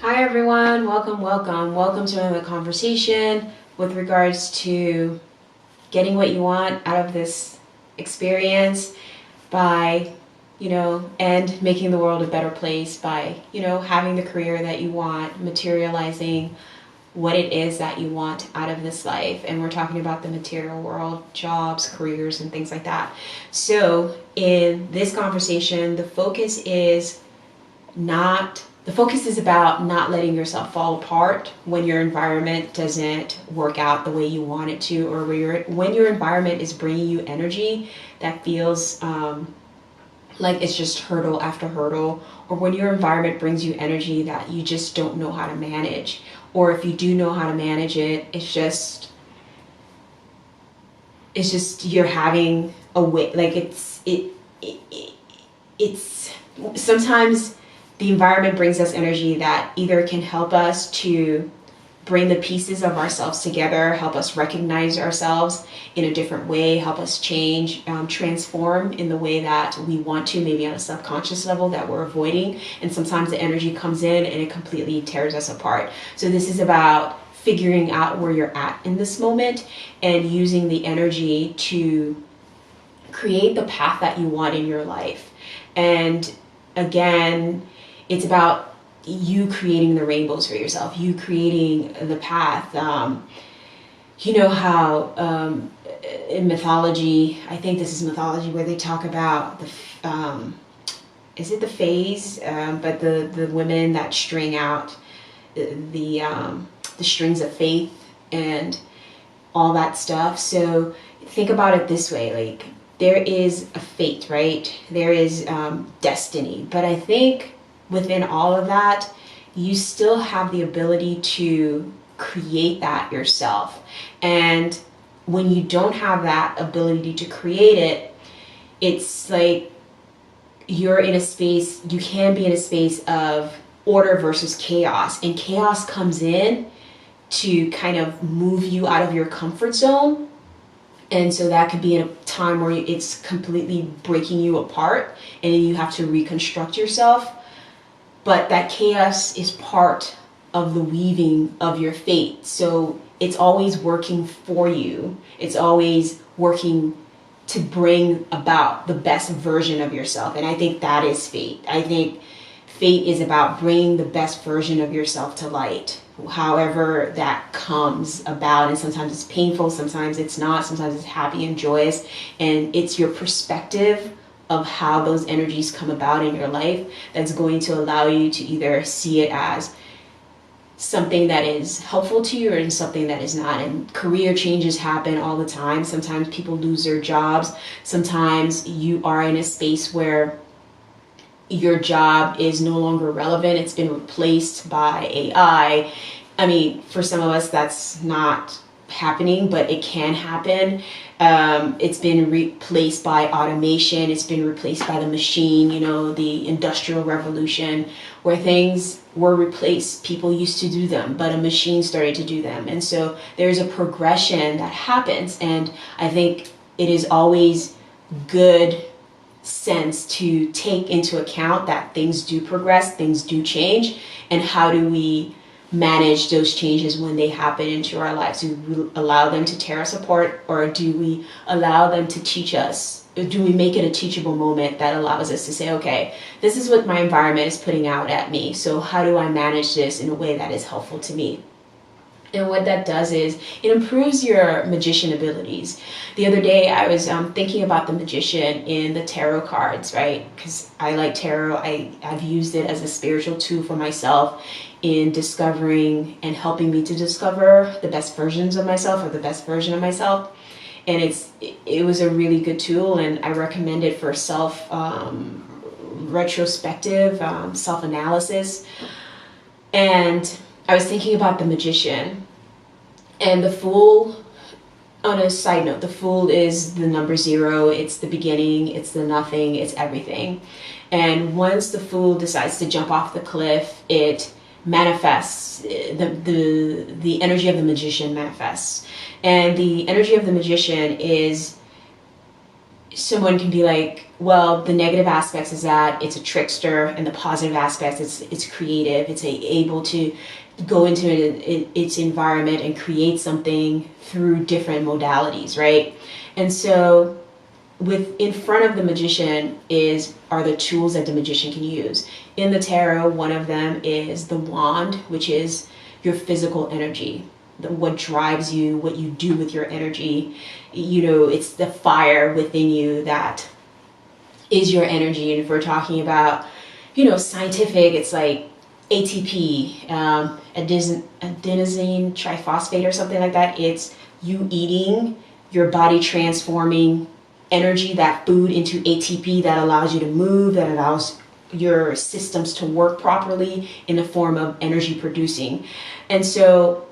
Hi everyone, welcome to another conversation with regards to getting what you want out of this experience by, and making the world a better place by, having the career that you want, materializing what it is that you want out of this life. And we're talking about the material world, jobs, careers, and things like that. So in this conversation, the focus is about not letting yourself fall apart when your environment doesn't work out the way you want it to, or when your environment is bringing you energy that feels like it's just hurdle after hurdle, or when your environment brings you energy that you just don't know how to manage, or if you do know how to manage it, it's just you're having a way, like it's sometimes the environment brings us energy that either can help us to bring the pieces of ourselves together, help us recognize ourselves in a different way, help us change, transform in the way that we want to, maybe on a subconscious level that we're avoiding. And sometimes the energy comes in and it completely tears us apart. So this is about figuring out where you're at in this moment and using the energy to create the path that you want in your life. And again, it's about you creating the rainbows for yourself, you creating the path. You know how in mythology, I think this is mythology, where they talk about is it the phase? But the women that string out the strings of faith and all that stuff. So think about it this way, like there is a fate, right? There is destiny. But I think within all of that, you still have the ability to create that yourself. And when you don't have that ability to create it, it's like you can be in a space of order versus chaos. And chaos comes in to kind of move you out of your comfort zone. And so that could be in a time where it's completely breaking you apart and you have to reconstruct yourself. But that chaos is part of the weaving of your fate. So it's always working for you. It's always working to bring about the best version of yourself. And I think that is fate. I think fate is about bringing the best version of yourself to light, however that comes about. And sometimes it's painful, sometimes it's not, sometimes it's happy and joyous. And it's your perspective of how those energies come about in your life that's going to allow you to either see it as something that is helpful to you or something that is not. And career changes happen all the time. Sometimes people lose their jobs. Sometimes you are in a space where your job is no longer relevant. It's been replaced by AI. I mean, for some of us, that's not happening, but it can happen. It's been replaced by automation. It's been replaced by the machine, the industrial revolution, where things were replaced. People used to do them, but a machine started to do them. And so there's a progression that happens. And I think it is always good sense to take into account that things do progress, things do change, and how do we manage those changes when they happen into our lives? Do we allow them to tear us apart, or do we allow them to teach us? Do we make it a teachable moment that allows us to say, okay, this is what my environment is putting out at me, so how do I manage this in a way that is helpful to me? And what that does is it improves your magician abilities. The other day I was thinking about the magician in the tarot cards, right? Because I like tarot. I've used it as a spiritual tool for myself in discovering and helping me to discover the best versions of myself, or the best version of myself. And it was a really good tool, and I recommend it for retrospective self-analysis. And I was thinking about the magician and the fool. On a side note, the fool is the number 0. It's the beginning, it's the nothing, it's everything. And once the fool decides to jump off the cliff, it manifests. The energy of the magician manifests. And the energy of the magician is someone can be like, well, the negative aspects is that it's a trickster, and the positive aspects it's creative. It's able to go into its environment and create something through different modalities, right? And so in front of the magician are the tools that the magician can use. In the tarot, one of them is the wand, which is your physical energy, what drives you, what you do with your energy. It's the fire within you that is your energy. And if we're talking about, scientific, it's like ATP, adenosine triphosphate or something like that. It's you eating, your body transforming energy, that food, into ATP that allows you to move, that allows your systems to work properly in the form of energy producing. And so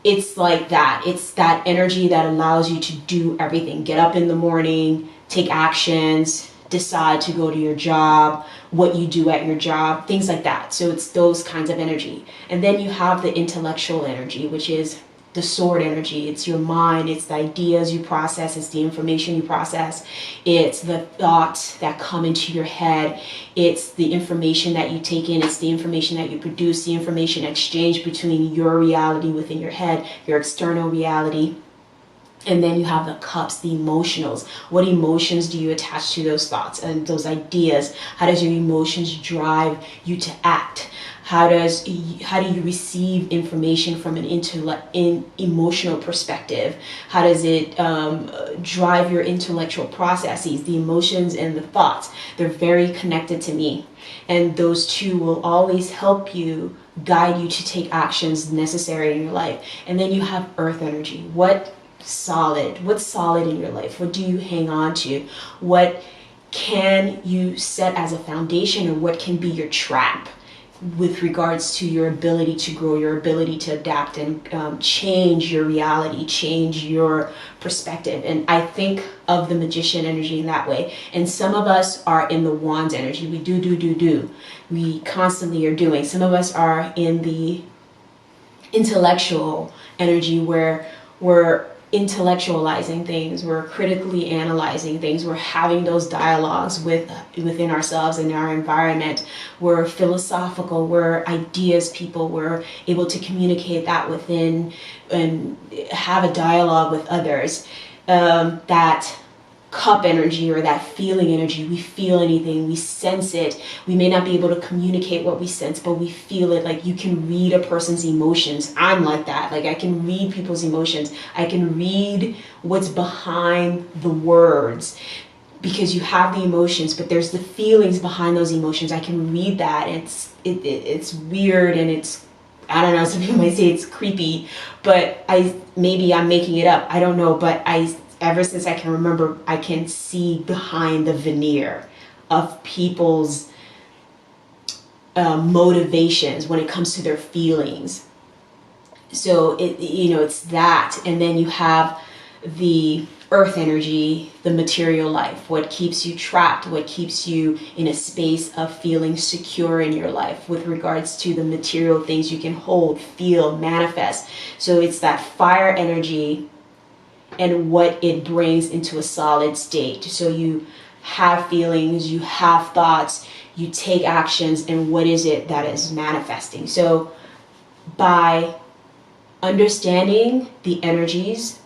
it's like that. It's that energy that allows you to do everything. Get up in the morning, take actions, decide to go to your job, what you do at your job, things like that. So it's those kinds of energy. And then you have the intellectual energy, which is the sword energy. It's your mind, it's the ideas you process, it's the information you process, it's the thoughts that come into your head, it's the information that you take in, it's the information that you produce, the information exchange between your reality within your head, your external reality. And then you have the cups, the emotionals. What emotions do you attach to those thoughts and those ideas? How does your emotions drive you to act? How do you receive information from an emotional perspective? How does it drive your intellectual processes? The emotions and the thoughts, they're very connected to me. And those two will always help you, guide you to take actions necessary in your life. And then you have earth energy. What's solid in your life? What do you hang on to? What can you set as a foundation, or what can be your trap with regards to your ability to grow, your ability to adapt and change your reality, change your perspective? And I think of the magician energy in that way. And some of us are in the wands energy. We do. We constantly are doing. Some of us are in the intellectual energy, where we're intellectualizing things, we're critically analyzing things, we're having those dialogues within ourselves and our environment. We're philosophical, we're ideas people, we're able to communicate that within and have a dialogue with others. That cup energy, or that feeling energy, we feel anything, we sense it. We may not be able to communicate what we sense, but we feel it. Like, you can read a person's emotions. I'm like that. Like, I can read people's emotions. I can read what's behind the words, because you have the emotions, but there's the feelings behind those emotions. I can read that. It's weird, and it's, I don't know, some people might say it's creepy, but maybe I'm making it up. I don't know, but ever since I can remember, I can see behind the veneer of people's motivations when it comes to their feelings. So it's that. And then you have the earth energy, the material life, what keeps you trapped, what keeps you in a space of feeling secure in your life with regards to the material things you can hold, feel, manifest. So it's that fire energy and what it brings into a solid state. So you have feelings, you have thoughts, you take actions, and what is it that is manifesting? So by understanding the energies,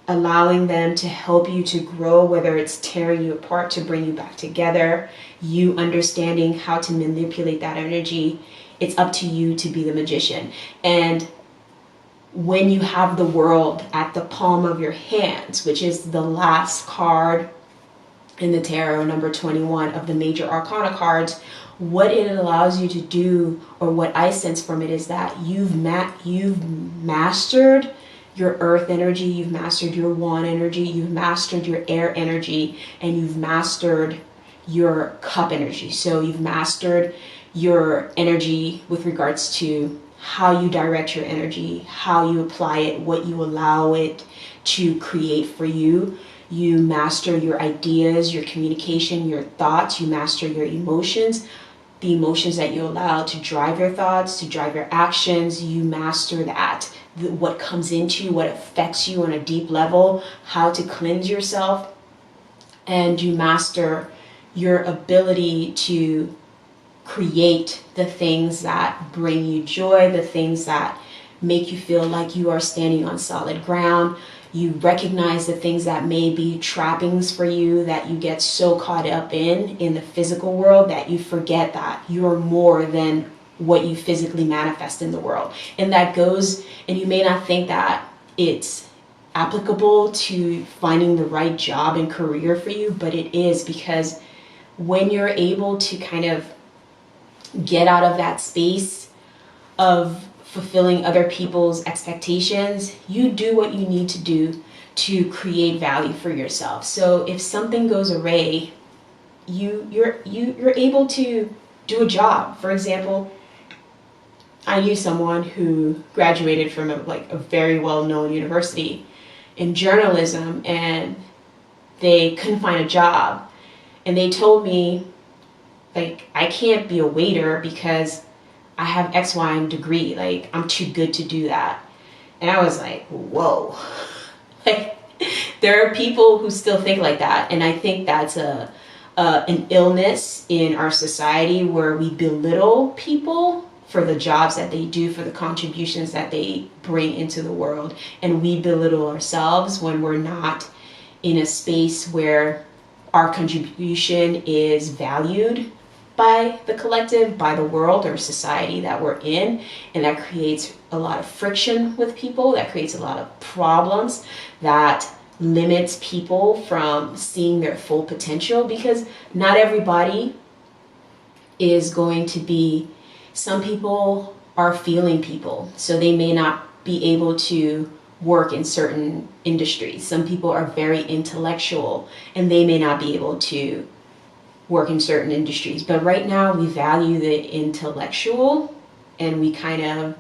allowing them to help you to grow, whether it's tearing you apart to bring you back together, you understanding how to manipulate that energy, it's up to you to be the magician. And when you have the world at the palm of your hands, which is the last card in the tarot, number 21 of the major arcana cards, what it allows you to do, or what I sense from it, is that you've mastered your earth energy, you've mastered your wand energy, you've mastered your air energy, and you've mastered your cup energy. So you've mastered your energy with regards to how you direct your energy, how you apply it, what you allow it to create for you. You master your ideas, your communication, your thoughts. You master your emotions, the emotions that you allow to drive your thoughts, to drive your actions. You master that, what comes into you, what affects you on a deep level, how to cleanse yourself. and you master your ability to create the things that bring you joy, the things that make you feel like you are standing on solid ground. You recognize the things that may be trappings for you that you get so caught up in the physical world that you forget that you're more than what you physically manifest in the world. And that goes, and you may not think that it's applicable to finding the right job and career for you, but it is, because when you're able to kind of get out of that space of fulfilling other people's expectations, you do what you need to do to create value for yourself. So if something goes awry, you're able to do a job. For example, I knew someone who graduated from a very well-known university in journalism, and they couldn't find a job, and they told me, like, I can't be a waiter because I have X, Y, and degree. Like, I'm too good to do that. And I was like, whoa. Like, there are people who still think like that. And I think that's an illness in our society, where we belittle people for the jobs that they do, for the contributions that they bring into the world. And we belittle ourselves when we're not in a space where our contribution is valued by the collective, by the world or society that we're in. And that creates a lot of friction with people, that creates a lot of problems, that limits people from seeing their full potential, because not everybody is going to be, some people are feeling people, so they may not be able to work in certain industries. Some people are very intellectual and they may not be able to work in certain industries. But right now we value the intellectual and we kind of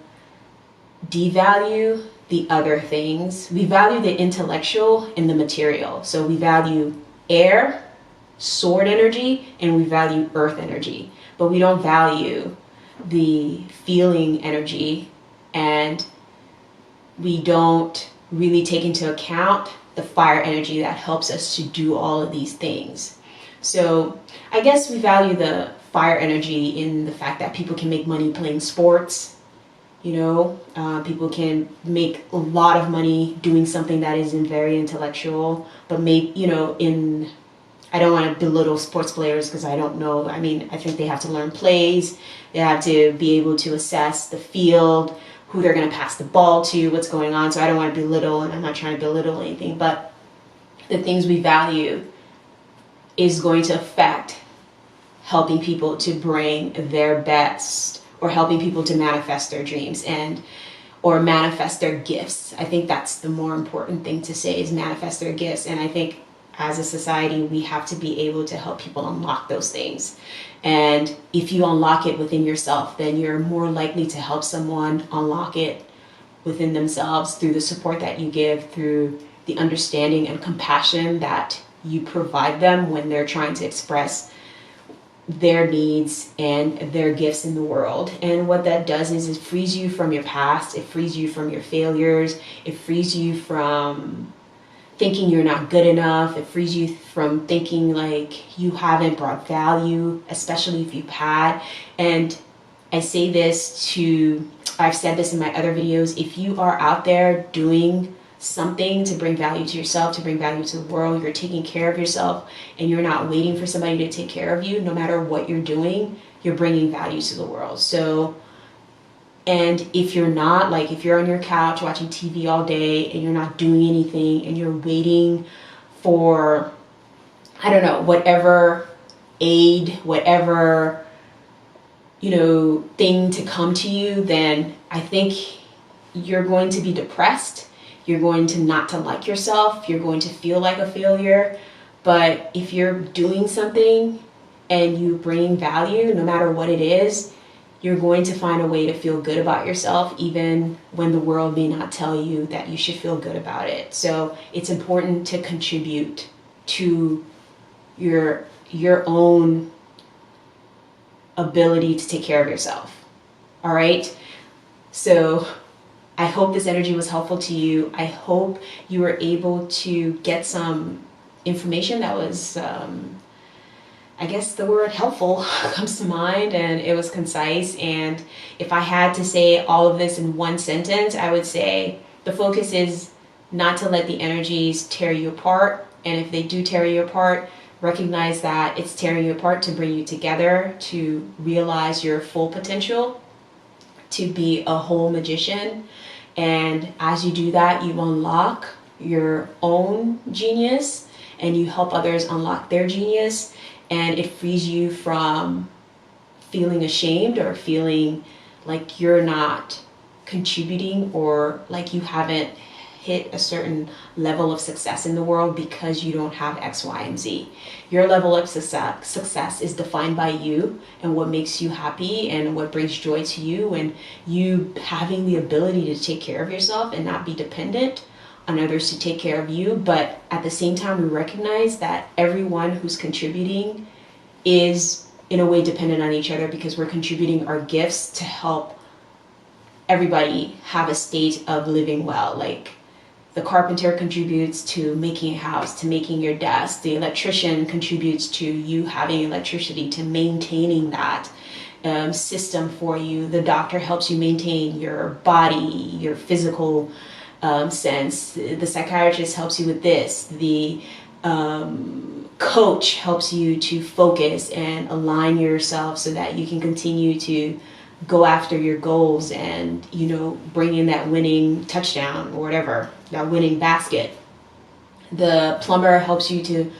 devalue the other things. We value the intellectual and the material. So we value air, sword energy, and we value earth energy. But we don't value the feeling energy, and we don't really take into account the fire energy that helps us to do all of these things. So I guess we value the fire energy in the fact that people can make money playing sports. People can make a lot of money doing something that isn't very intellectual, but I don't want to belittle sports players because I don't know. I mean, I think they have to learn plays. They have to be able to assess the field, who they're going to pass the ball to, what's going on. So I don't want to belittle, and I'm not trying to belittle anything, but the things we value is going to affect helping people to bring their best, or helping people to manifest their dreams or manifest their gifts. I think that's the more important thing to say, is manifest their gifts. And I think as a society, we have to be able to help people unlock those things. And if you unlock it within yourself, then you're more likely to help someone unlock it within themselves through the support that you give, through the understanding and compassion that you provide them when they're trying to express their needs and their gifts in the world. And what that does is it frees you from your past, it frees you from your failures, it frees you from thinking you're not good enough, it frees you from thinking like you haven't brought value, especially if you've had. And I say this I've said this in my other videos, if you are out there doing something to bring value to yourself, to bring value to the world, you're taking care of yourself, and you're not waiting for somebody to take care of you, no matter what you're doing, you're bringing value to the world. So, and if you're not, like if you're on your couch watching TV all day and you're not doing anything and you're waiting for, I don't know, whatever aid, whatever, thing to come to you, then I think you're going to be depressed. You're going to not to like yourself. You're going to feel like a failure. But if you're doing something and you bring value, no matter what it is, you're going to find a way to feel good about yourself, even when the world may not tell you that you should feel good about it. So it's important to contribute to your own ability to take care of yourself. All right? So I hope this energy was helpful to you. I hope you were able to get some information that was, I guess the word helpful comes to mind, and it was concise. And if I had to say all of this in one sentence, I would say the focus is not to let the energies tear you apart. And if they do tear you apart, recognize that it's tearing you apart to bring you together, to realize your full potential, to be a whole magician. And as you do that, you unlock your own genius and you help others unlock their genius. And it frees you from feeling ashamed or feeling like you're not contributing or like you haven't hit a certain level of success in the world because you don't have X, Y, and Z. Your level of success is defined by you and what makes you happy and what brings joy to you, and you having the ability to take care of yourself and not be dependent on others to take care of you. But at the same time, we recognize that everyone who's contributing is in a way dependent on each other, because we're contributing our gifts to help everybody have a state of living well. Like, the carpenter contributes to making a house, to making your desk. The electrician contributes to you having electricity, to maintaining that system for you. The doctor helps you maintain your body, your physical sense. The psychiatrist helps you with this. The coach helps you to focus and align yourself so that you can continue to go after your goals and, you know, bring in that winning touchdown or whatever, that winning basket. The plumber helps you to,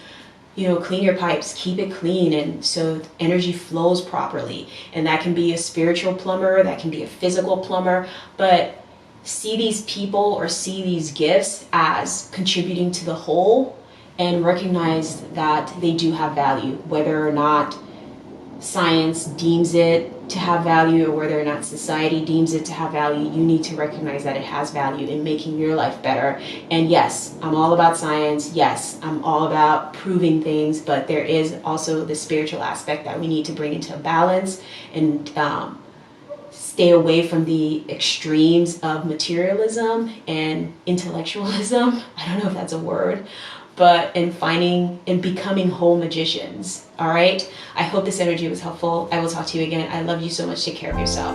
you know, clean your pipes, keep it clean, and so energy flows properly. And that can be a spiritual plumber, that can be a physical plumber, but see these people or see these gifts as contributing to the whole and recognize that they do have value, whether or not science deems it to have value or whether or not society deems it to have value. You need to recognize that it has value in making your life better. And yes, I'm all about science. Yes, I'm all about proving things, but there is also the spiritual aspect that we need to bring into balance and stay away from the extremes of materialism and intellectualism. I don't know if that's a word, but in finding and becoming whole magicians. All right. I hope this energy was helpful. I will talk to you again. I love you so much. Take care of yourself.